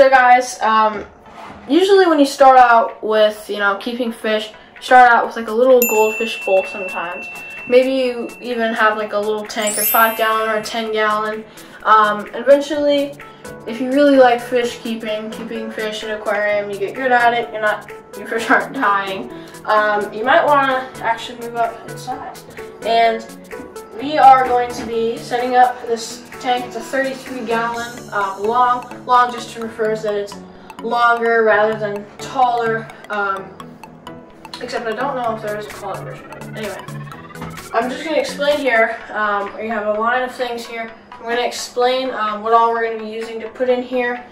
So guys, usually when you start out with, keeping fish, start out with like a little goldfish bowl sometimes. Maybe you even have like a little tank, a 5-gallon or a 10-gallon. Eventually, if you really like fish keeping fish in an aquarium, you get good at it, your fish aren't dying, you might want to actually move up in size. And we are going to be setting up this tank. It's a 33-gallon, long just refers that it's longer rather than taller, except I don't know if there is a taller version. Anyway, I'm just going to explain here. We have a line of things here. I'm going to explain what all we're going to be using to put in here.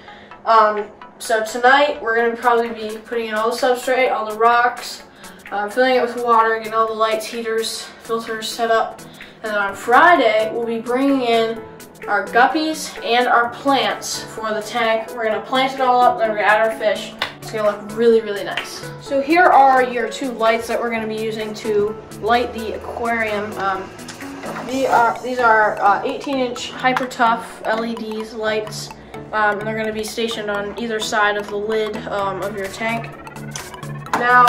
So tonight we're going to probably be putting in all the substrate, all the rocks, filling it with water, getting all the lights, heaters, filters set up. And then on Friday we'll be bringing in our guppies and our plants for the tank. We're going to plant it all up, then we're going to add our fish. It's going to look really, really nice. So here are your 2 lights that we're going to be using to light the aquarium. These are 18-inch hyper tough LEDs lights. And they're going to be stationed on either side of the lid of your tank. Now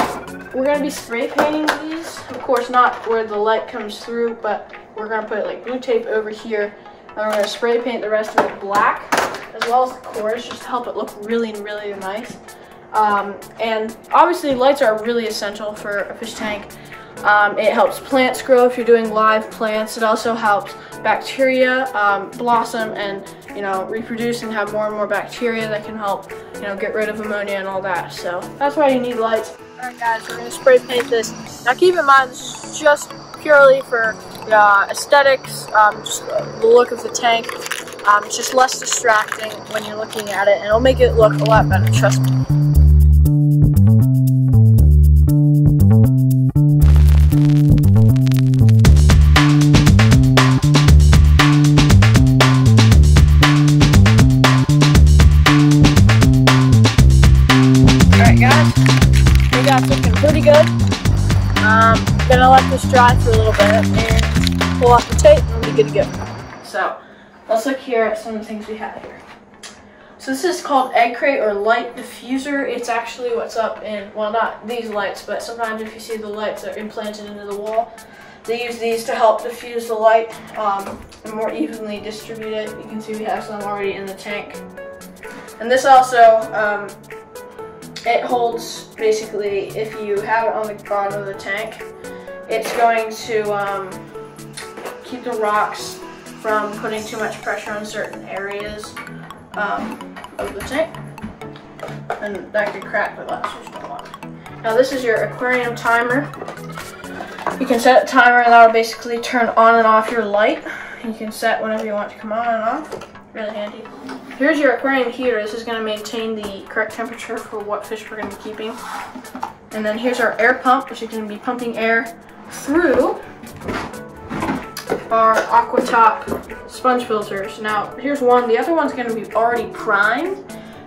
we're going to be spray painting these. Of course, not where the light comes through, but we're going to put like blue tape over here. And we're going to spray paint the rest of it black, as well as the cores, just to help it look really, really nice. And obviously lights are really essential for a fish tank. It helps plants grow if you're doing live plants. It also helps bacteria blossom and reproduce and have more and more bacteria that can help get rid of ammonia and all that. So that's why you need lights. Alright guys, we're going to spray paint this. Now keep in mind, this is just purely for aesthetics, just the look of the tank. It's just less distracting when you're looking at it, and it'll make it look a lot better, trust me. Alright guys, we got looking pretty good. Gonna let this dry for a little bit and pull off the tape and we'll be good to go. So let's look here at some of the things we have here. So this is called egg crate or light diffuser. It's actually what's up in, well, not these lights, but sometimes if you see the lights that are implanted into the wall, they use these to help diffuse the light and more evenly distribute it. You can see we have some already in the tank. And this also, it holds, basically, if you have it on the bottom of the tank, it's going to keep the rocks from putting too much pressure on certain areas of the tank. And that could crack the glass, which you don't want. Now this is your aquarium timer. You can set a timer and that'll basically turn on and off your light. You can set whenever you want to come on and off. Really handy. Here's your aquarium heater. This is going to maintain the correct temperature for what fish we're going to be keeping. And then here's our air pump, which is going to be pumping air through our aqua top sponge filters. Now here's one. The other one's going to be already primed.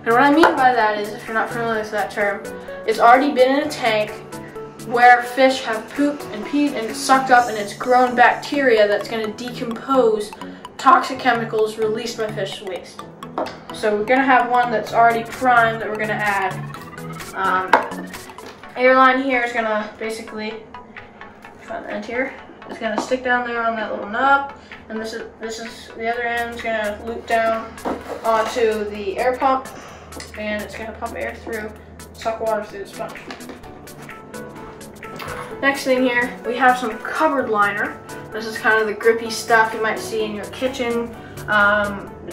And what I mean by that is, if you're not familiar with that term, it's already been in a tank where fish have pooped and peed and it's sucked up and it's grown bacteria that's going to decompose toxic chemicals released by fish waste. So we're going to have one that's already primed that we're going to add. Airline here is going to basically, find the end here, it's going to stick down there on that little knob, and this is the other end is going to loop down onto the air pump, and it's going to pump air through, suck water through the sponge. Next thing here, we have some cupboard liner. This is kind of the grippy stuff you might see in your kitchen.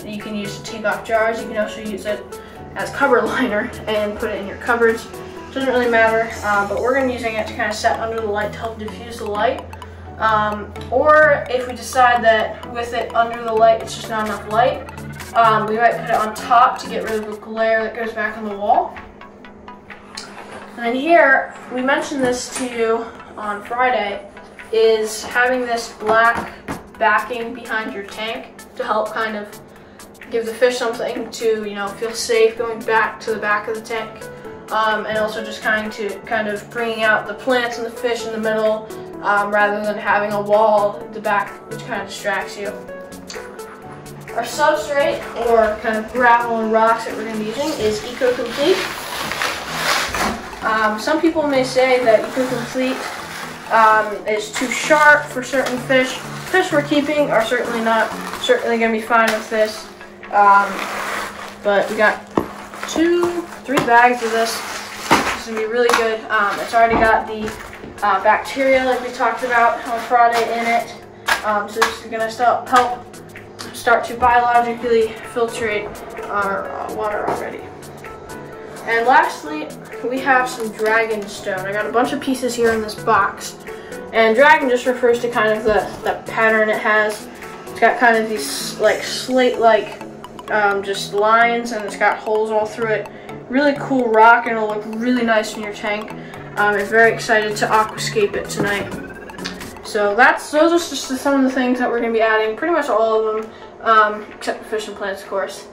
You can use to take off jars. You can also use it as cupboard liner and put it in your cupboards. Doesn't really matter, but we're going to be using it to kind of set under the light to help diffuse the light. Or if we decide that with it under the light it's just not enough light, we might put it on top to get rid of the glare that goes back on the wall. And then here, we mentioned this to you on Friday, is having this black backing behind your tank to help kind of give the fish something to, feel safe going back to the back of the tank. And also just kind of bringing out the plants and the fish in the middle, rather than having a wall at the back, which kind of distracts you. Our substrate, or kind of gravel and rocks that we're going to be using, is Eco-Complete. Some people may say that Eco-Complete is too sharp for certain fish. Fish we're keeping are certainly going to be fine with this. But we got 3 bags of this. It's going to be really good. It's already got the bacteria like we talked about on Friday in it. So this is going to start to biologically filtrate our water already. And lastly, we have some dragon stone. I got a bunch of pieces here in this box. And dragon just refers to kind of the pattern it has. It's got kind of these like slate-like just lines, and it's got holes all through it. Really cool rock, and it'll look really nice in your tank. I'm very excited to aquascape it tonight. So those are just some of the things that we're going to be adding. Pretty much all of them, except the fish and plants, of course.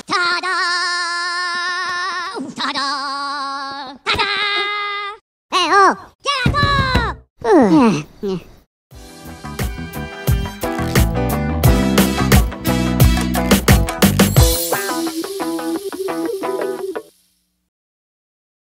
Ta-da! Ta-da! Ta-da!